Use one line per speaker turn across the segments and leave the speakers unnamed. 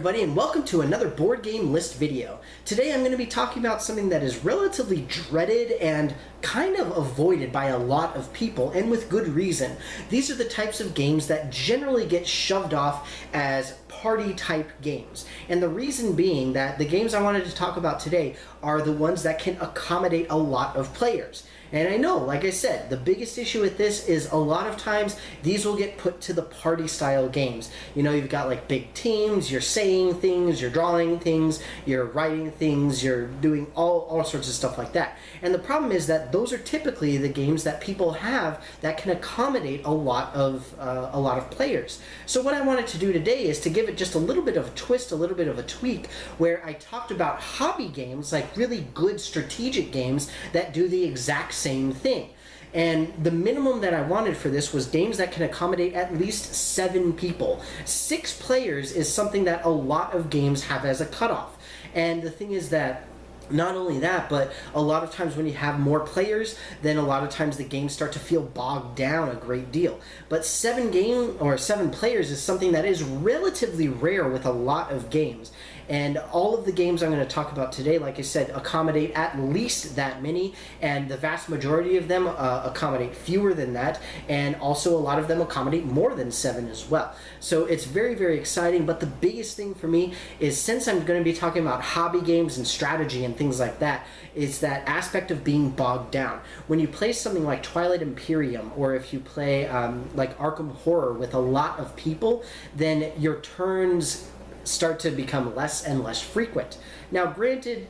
everybody, and welcome to another board game list video. Today I'm going to be talking about something that is relatively dreaded and kind of avoided by a lot of people, and with good reason. These are the types of games that generally get shoved off as party type games. And the reason being that the games I wanted to talk about today are the ones that can accommodate a lot of players. And I know, like I said, the biggest issue with this is a lot of times these will get put to the party style games. You know, you've got like big teams, you're saying things, you're drawing things, you're writing things, you're doing all sorts of stuff like that. And the problem is that those are typically the games that people have that can accommodate a lot of players. So what I wanted to do today is to give it just a little bit of a twist, a little bit of a tweak, where I talked about hobby games, like really good strategic games that do the exact same thing. And the minimum that I wanted for this was games that can accommodate at least 7 people. 6 players is something that a lot of games have as a cutoff. And the thing is that not only that, but a lot of times when you have more players, then a lot of times the games start to feel bogged down a great deal. But 7 players is something that is relatively rare with a lot of games. And all of the games I'm going to talk about today, like I said, accommodate at least that many, and the vast majority of them accommodate fewer than that, and also a lot of them accommodate more than 7 as well. So it's very, very exciting, but the biggest thing for me is, since I'm going to be talking about hobby games and strategy and things like that, is that aspect of being bogged down. When you play something like Twilight Imperium, or if you play like Arkham Horror with a lot of people, then your turns start to become less and less frequent. Now, granted,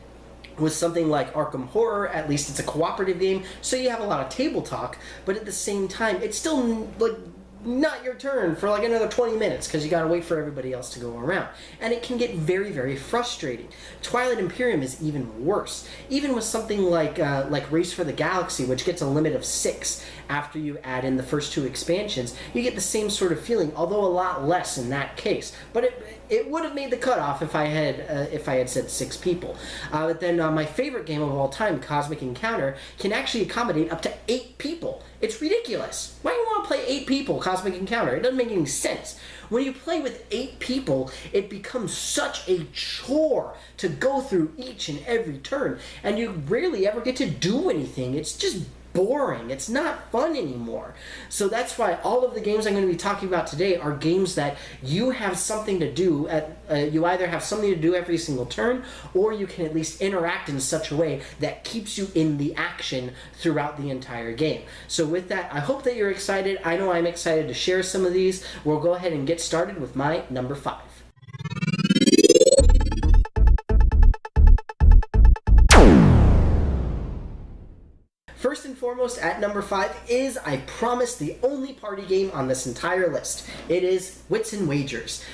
with something like Arkham Horror, at least it's a cooperative game, so you have a lot of table talk, but at the same time, it's still like not your turn for like another 20 minutes because you gotta wait for everybody else to go around. And it can get very, very frustrating. Twilight Imperium is even worse. Even with something like Race for the Galaxy, which gets a limit of 6 after you add in the first 2 expansions, you get the same sort of feeling, although a lot less in that case. But it would have made the cutoff if I had said 6 people. But then my favorite game of all time, Cosmic Encounter, can actually accommodate up to 8 people. It's ridiculous. Why do you want to play 8 people, Cosmic Encounter? It doesn't make any sense. When you play with 8 people, it becomes such a chore to go through each and every turn, and you rarely ever get to do anything. It's just boring. It's not fun anymore. So that's why all of the games I'm going to be talking about today are games that you have something to do. You either have something to do every single turn, or you can at least interact in such a way that keeps you in the action throughout the entire game. So with that, I hope that you're excited. I know I'm excited to share some of these. We'll go ahead and get started with my number 5. First and foremost, at number 5 is, I promise, the only party game on this entire list. It is Wits and Wagers.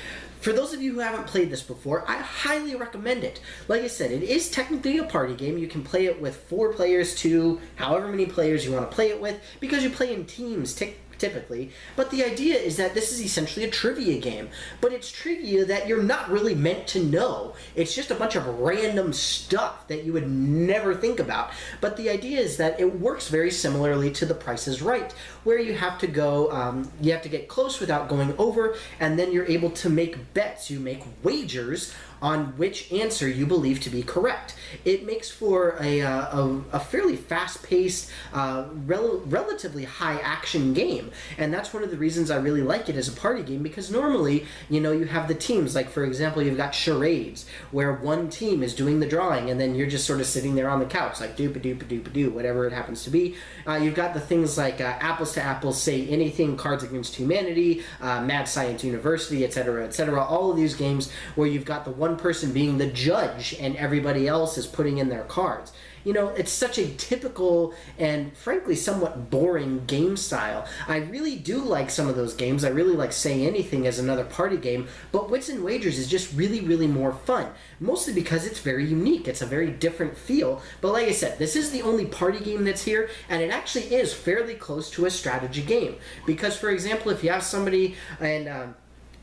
For those of you who haven't played this before, I highly recommend it. Like I said, it is technically a party game. You can play it with 4 players to however many players you want to play it with, because you play in teams typically. But the idea is that this is essentially a trivia game. But it's trivia that you're not really meant to know. It's just a bunch of random stuff that you would never think about. But the idea is that it works very similarly to The Price is Right, where you have to go, you have to get close without going over, and then you're able to make bets. You make wagers on which answer you believe to be correct. It makes for a fairly fast-paced, relatively high-action game, and that's one of the reasons I really like it as a party game, because normally, you know, you have the teams, like for example, you've got charades, where one team is doing the drawing, and then you're just sort of sitting there on the couch, like doop-a-doop-a-doop-a-doo, whatever it happens to be. You've got the things like Apples to Apples, Say Anything, Cards Against Humanity, Mad Science University, etc., etc. All of these games where you've got the one person being the judge and everybody else is putting in their cards. You know, it's such a typical and frankly somewhat boring game style. I really do like some of those games. I really like Say Anything as another party game, but Wits and Wagers is just really, really more fun. Mostly because it's very unique. It's a very different feel. But like I said, this is the only party game that's here, and it actually is fairly close to a strategy game. Because, for example, if you have somebody and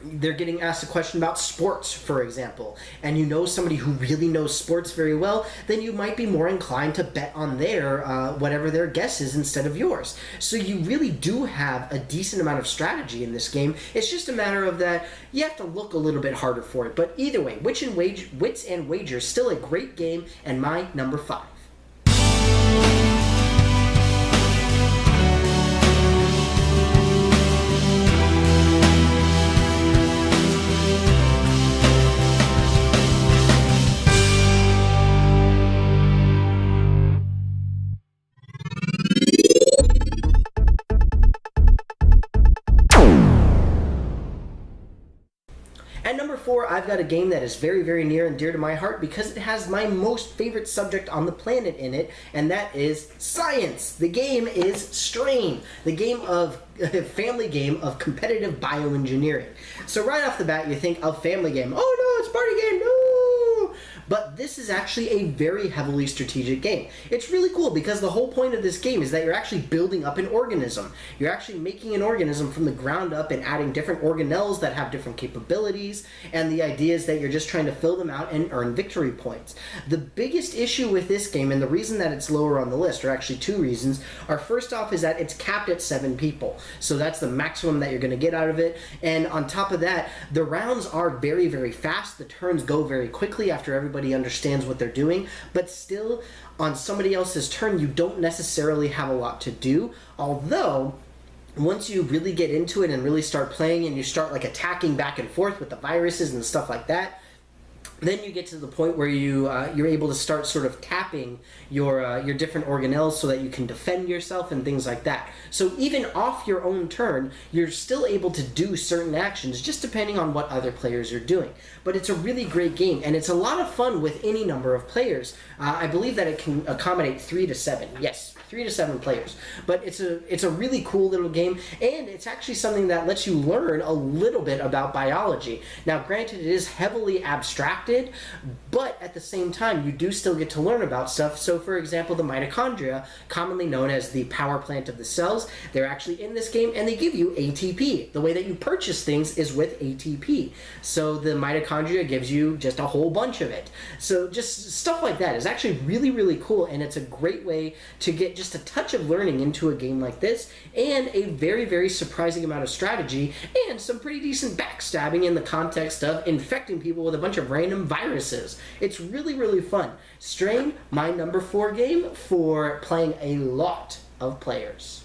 they're getting asked a question about sports, for example, and you know somebody who really knows sports very well, then you might be more inclined to bet on their whatever their guess is instead of yours. So you really do have a decent amount of strategy in this game. It's just a matter of that you have to look a little bit harder for it. But either way, Wits and Wagers, still a great game, and my number 5. At number 4, I've got a game that is very, very near and dear to my heart because it has my most favorite subject on the planet in it, and that is science. The game is Strain, the family game of competitive bioengineering. So right off the bat, you think of family game. Oh no, it's party game, no! But this is actually a very heavily strategic game. It's really cool because the whole point of this game is that you're actually building up an organism. You're actually making an organism from the ground up and adding different organelles that have different capabilities, and the idea is that you're just trying to fill them out and earn victory points. The biggest issue with this game, and the reason that it's lower on the list, or actually 2 reasons, are first off is that it's capped at 7 people. So that's the maximum that you're going to get out of it, and on top of that, the rounds are very, very fast. The turns go very quickly after everybody understands what they're doing, but still, on somebody else's turn, you don't necessarily have a lot to do, although once you really get into it and really start playing and you start like attacking back and forth with the viruses and stuff like that, then you get to the point where you're able to start sort of tapping your different organelles so that you can defend yourself and things like that. So even off your own turn, you're still able to do certain actions just depending on what other players are doing. But it's a really great game, and it's a lot of fun with any number of players. I believe that it can accommodate 3 to 7. Yes, 3 to 7 players. But it's a really cool little game, and it's actually something that lets you learn a little bit about biology. Now, granted, it is heavily abstracted, but at the same time, you do still get to learn about stuff. So, for example, the mitochondria, commonly known as the power plant of the cells, they're actually in this game, and they give you ATP. The way that you purchase things is with ATP. So the mitochondria gives you just a whole bunch of it. So just stuff like that is actually really, really cool, and it's a great way to get just a touch of learning into a game like this, and a very, very surprising amount of strategy, and some pretty decent backstabbing in the context of infecting people with a bunch of random viruses. It's really, really fun. Strain, my number 4 game for playing a lot of players.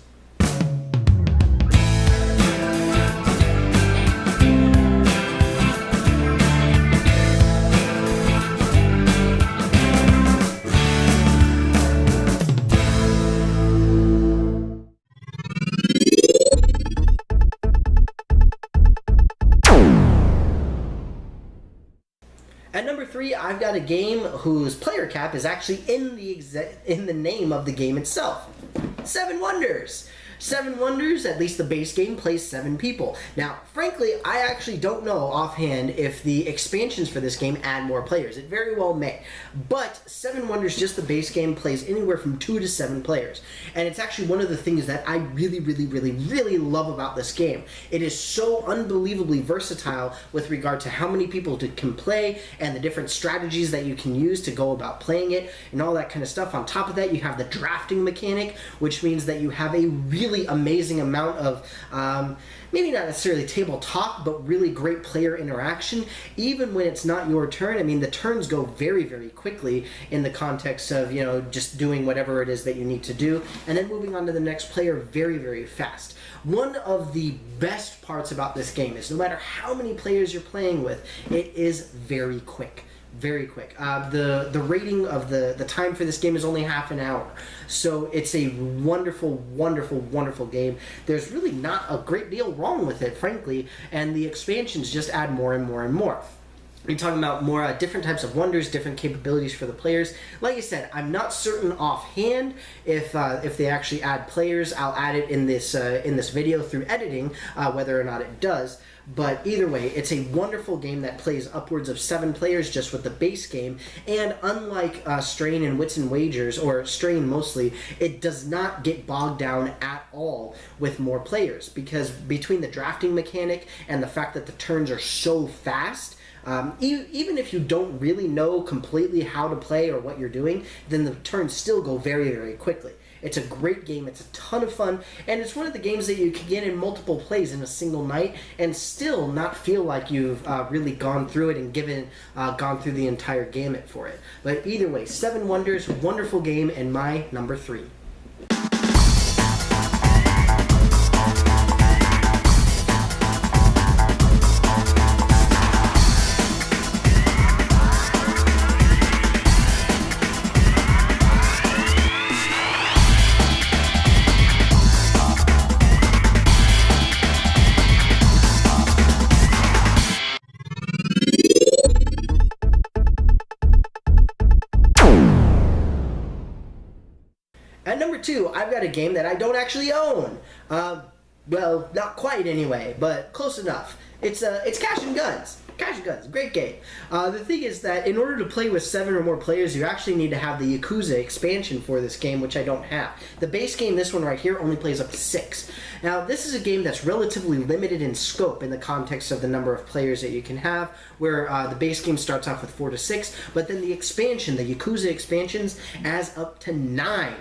At number 3, I've got a game whose player cap is actually in the name of the game itself. 7 Wonders. 7 Wonders, at least the base game, plays 7 people. Now, frankly, I actually don't know offhand if the expansions for this game add more players. It very well may. But 7 Wonders, just the base game, plays anywhere from 2 to 7 players. And it's actually one of the things that I really, really, really, really love about this game. It is so unbelievably versatile with regard to how many people can play and the different strategies that you can use to go about playing it and all that kind of stuff. On top of that, you have the drafting mechanic, which means that you have a really amazing amount of maybe not necessarily table talk, but really great player interaction, even when it's not your turn. I mean, the turns go very, very quickly in the context of, you know, just doing whatever it is that you need to do, and then moving on to the next player very, very fast. One of the best parts about this game is no matter how many players you're playing with, it is very quick. Very quick. The rating of the time for this game is only half an hour. So it's a wonderful, wonderful, wonderful game. There's really not a great deal wrong with it, frankly, and the expansions just add more and more and more. We're talking about more different types of wonders, different capabilities for the players. Like I said, I'm not certain offhand if they actually add players. I'll add it in this video through editing, whether or not it does. But either way, it's a wonderful game that plays upwards of 7 players just with the base game. And unlike Strain and Wits and Wagers, or Strain mostly, it does not get bogged down at all with more players. Because between the drafting mechanic and the fact that the turns are so fast, even if you don't really know completely how to play or what you're doing, then the turns still go very, very quickly. It's a great game, it's a ton of fun, and it's one of the games that you can get in multiple plays in a single night and still not feel like you've really gone through it and gone through the entire gamut for it. But either way, 7 Wonders, wonderful game, and my number 3. At number 2, I've got a game that I don't actually own. Well, not quite anyway, but close enough. It's Cash and Guns. Cash and Guns, great game. The thing is that in order to play with 7 or more players, you actually need to have the Yakuza expansion for this game, which I don't have. The base game, this one right here, only plays up to 6. Now, this is a game that's relatively limited in scope in the context of the number of players that you can have, where the base game starts off with 4 to 6, but then the expansion, the Yakuza expansions, adds up to 9.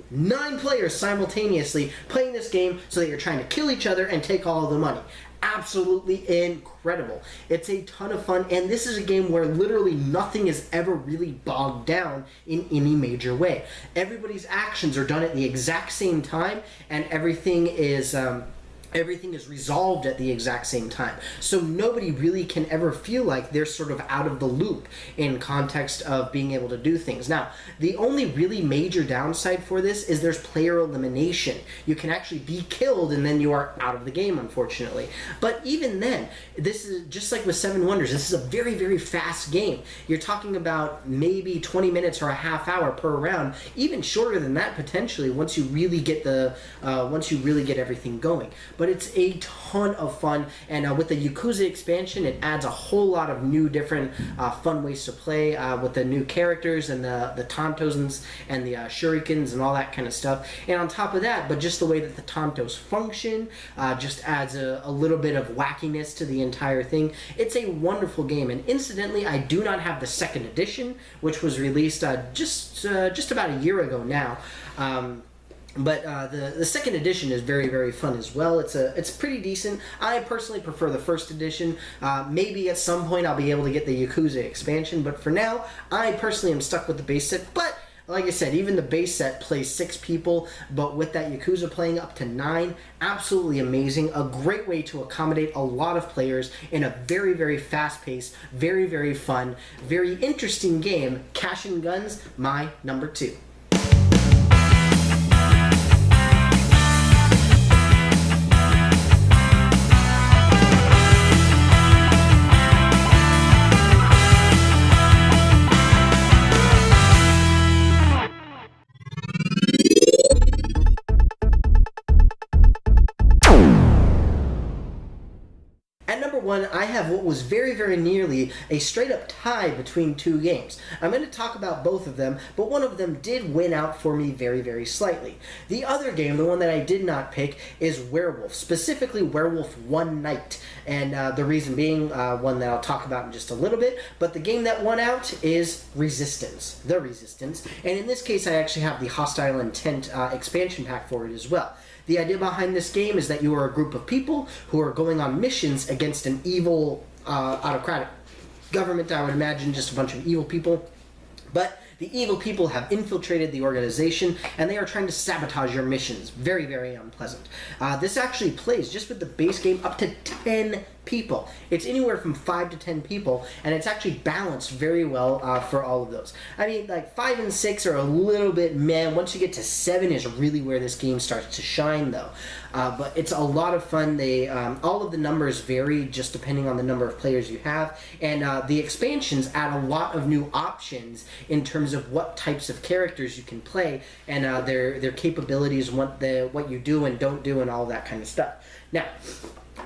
9 players simultaneously playing this game so that you're trying to kill each other and take all of the money. Absolutely incredible. It's a ton of fun, and this is a game where literally nothing is ever really bogged down in any major way. Everybody's actions are done at the exact same time, and everything is resolved at the exact same time. So nobody really can ever feel like they're sort of out of the loop in context of being able to do things. Now, the only really major downside for this is there's player elimination. You can actually be killed and then you are out of the game, unfortunately. But even then, this is just like with 7 Wonders, this is a very, very fast game. You're talking about maybe 20 minutes or a half hour per round, even shorter than that potentially once you really get everything going. But it's a ton of fun, and with the Yakuza expansion, it adds a whole lot of new different fun ways to play with the new characters and the Tantos and the Shurikens and all that kind of stuff. And on top of that, but just the way that the Tantos function just adds a little bit of wackiness to the entire thing. It's a wonderful game, and incidentally, I do not have the 2nd edition, which was released just about a year ago now. But the 2nd edition is very, very fun as well. It's pretty decent. I personally prefer the 1st edition. Maybe at some point I'll be able to get the Yakuza expansion, but for now, I personally am stuck with the base set. But like I said, even the base set plays 6 people, but with that Yakuza playing up to 9, absolutely amazing. A great way to accommodate a lot of players in a very, very fast-paced, very, very fun, very interesting game. Cash and Guns, my number 2. At number 1, I have what was very, very nearly a straight-up tie between 2 games. I'm going to talk about both of them, but one of them did win out for me very, very slightly. The other game, the one that I did not pick, is Werewolf, specifically Werewolf One Night, and the reason being one that I'll talk about in just a little bit, but the game that won out is Resistance, The Resistance, and in this case I actually have the Hostile Intent expansion pack for it as well. The idea behind this game is that you are a group of people who are going on missions against an evil, autocratic government. I would imagine just a bunch of evil people. But the evil people have infiltrated the organization, and they are trying to sabotage your missions. Very, very unpleasant. This actually plays, just with the base game, up to 10 people. It's anywhere from 5 to 10 people, and it's actually balanced very well for all of those. I mean, like 5 and 6 are a little bit meh. Once you get to 7 is really where this game starts to shine, though. But it's a lot of fun. They all of the numbers vary just depending on the number of players you have, and the expansions add a lot of new options in terms of what types of characters you can play, and their capabilities, what you do and don't do, and all that kind of stuff. Now,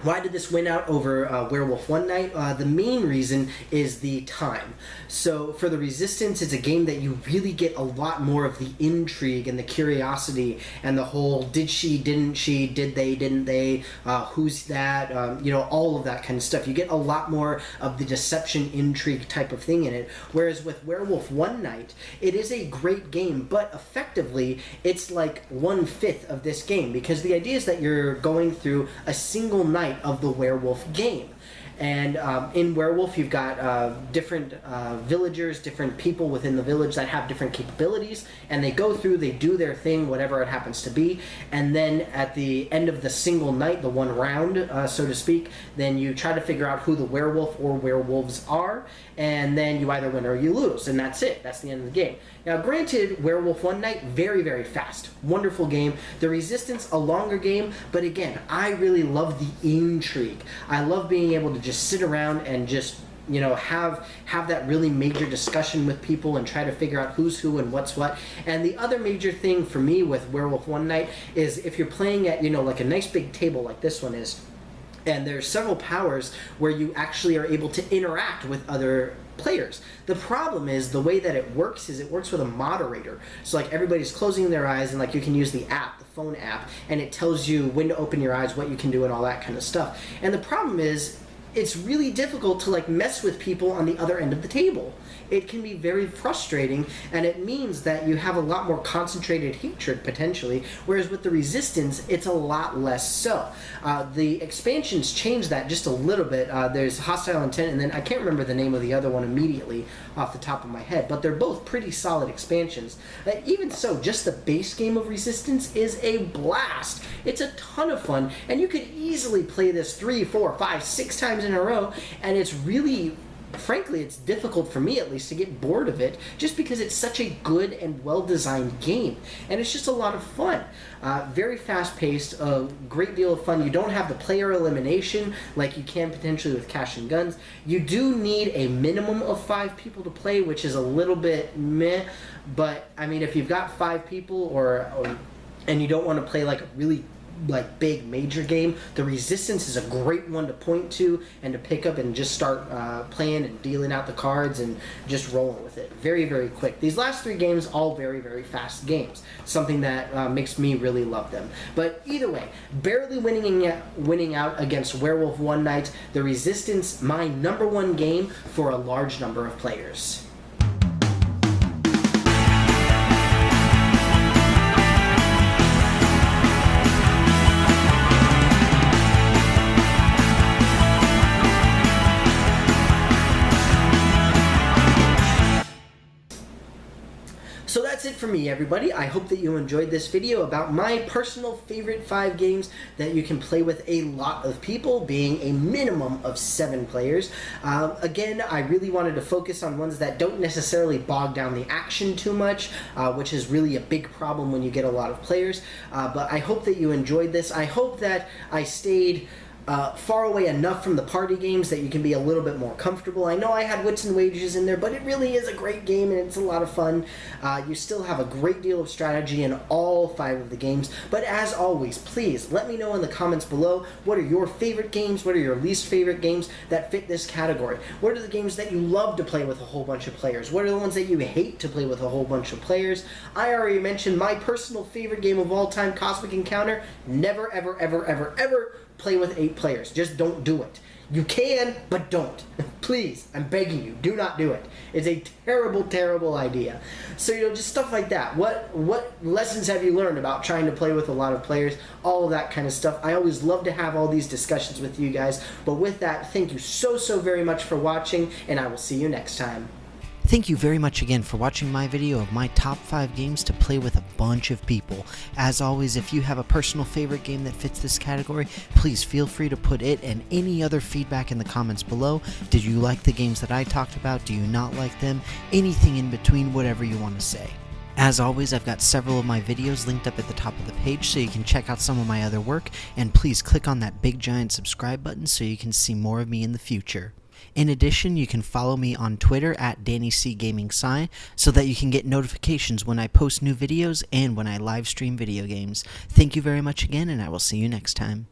why did this win out over Werewolf One Night? The main reason is the time. So for the Resistance, it's a game that you really get a lot more of the intrigue and the curiosity and the whole did she, didn't she, did they, didn't they, who's that, all of that kind of stuff. You get a lot more of the deception, intrigue type of thing in it, whereas with Werewolf One Night, it is a great game, but effectively, it's like 1/5 of this game, because the idea is that you're going through a single night of the werewolf game. And in Werewolf, you've got different villagers, different people within the village that have different capabilities, and they go through, they do their thing, whatever it happens to be, and then at the end of the single night, the one round, so to speak, then you try to figure out who the werewolf or werewolves are, and then you either win or you lose, and that's it. That's the end of the game. Now, granted, Werewolf One Night, very, very fast. Wonderful game. The Resistance, a longer game, but again, I really love the intrigue. I love being able to just sit around and just have that really major discussion with people and try to figure out who's who and what's what. And the other major thing for me with Werewolf One Night is if you're playing at like a nice big table like this one is, and there's several powers where you actually are able to interact with other players. The problem is the way that it works is it works with a moderator. So like everybody's closing their eyes, and like you can use the app, the phone app, and it tells you when to open your eyes, what you can do, and all that kind of stuff. And the problem is it's really difficult to like mess with people on the other end of the table. It can be very frustrating, and it means that you have a lot more concentrated hatred potentially, whereas with the Resistance, it's a lot less so. The expansions change that just a little bit. There's Hostile Intent, and then I can't remember the name of the other one immediately off the top of my head, but they're both pretty solid expansions. Even so, just the base game of Resistance is a blast. It's a ton of fun, and you could easily play this 3, 4, 5, 6 times in a row, and it's really, frankly, it's difficult for me at least to get bored of it, just because it's such a good and well-designed game, and it's just a lot of fun. Very fast-paced, a great deal of fun. You don't have the player elimination like you can potentially with Cash and Guns. You do need a minimum of 5 people to play, which is a little bit meh, but I mean, if you've got 5 people and you don't want to play like a really big major game, the Resistance is a great one to point to and to pick up and just start playing and dealing out the cards and just rolling with it. Very, very quick. These last 3 games, all very, very fast games. Something that makes me really love them. But either way, barely winning out against Werewolf One Night, the Resistance, my #1 game for a large number of players. So that's it for me, everybody. I hope that you enjoyed this video about my personal favorite 5 games that you can play with a lot of people, being a minimum of 7 players. Again, I really wanted to focus on ones that don't necessarily bog down the action too much, which is really a big problem when you get a lot of players. But I hope that you enjoyed this. I hope that I stayed far away enough from the party games that you can be a little bit more comfortable. I know I had Wits and Wagers in there, but it really is a great game and it's a lot of fun. You still have a great deal of strategy in all 5 of the games, but as always, please let me know in the comments below, what are your favorite games, what are your least favorite games that fit this category? What are the games that you love to play with a whole bunch of players? What are the ones that you hate to play with a whole bunch of players? I already mentioned my personal favorite game of all time, Cosmic Encounter. Never, ever, ever, ever, ever play with 8 players. Just don't do it. You can, but don't. Please, I'm begging you, do not do it. It's a terrible, terrible idea. So, just stuff like that. What lessons have you learned about trying to play with a lot of players? All of that kind of stuff. I always love to have all these discussions with you guys. But with that, thank you so, so very much for watching, and I will see you next time.
Thank you very much again for watching my video of my top 5 games to play with a bunch of people. As always, if you have a personal favorite game that fits this category, please feel free to put it and any other feedback in the comments below. Did you like the games that I talked about? Do you not like them? Anything in between, whatever you want to say. As always, I've got several of my videos linked up at the top of the page so you can check out some of my other work, and please click on that big giant subscribe button so you can see more of me in the future. In addition, you can follow me on Twitter at DannyCGamingSci so that you can get notifications when I post new videos and when I live stream video games. Thank you very much again, and I will see you next time.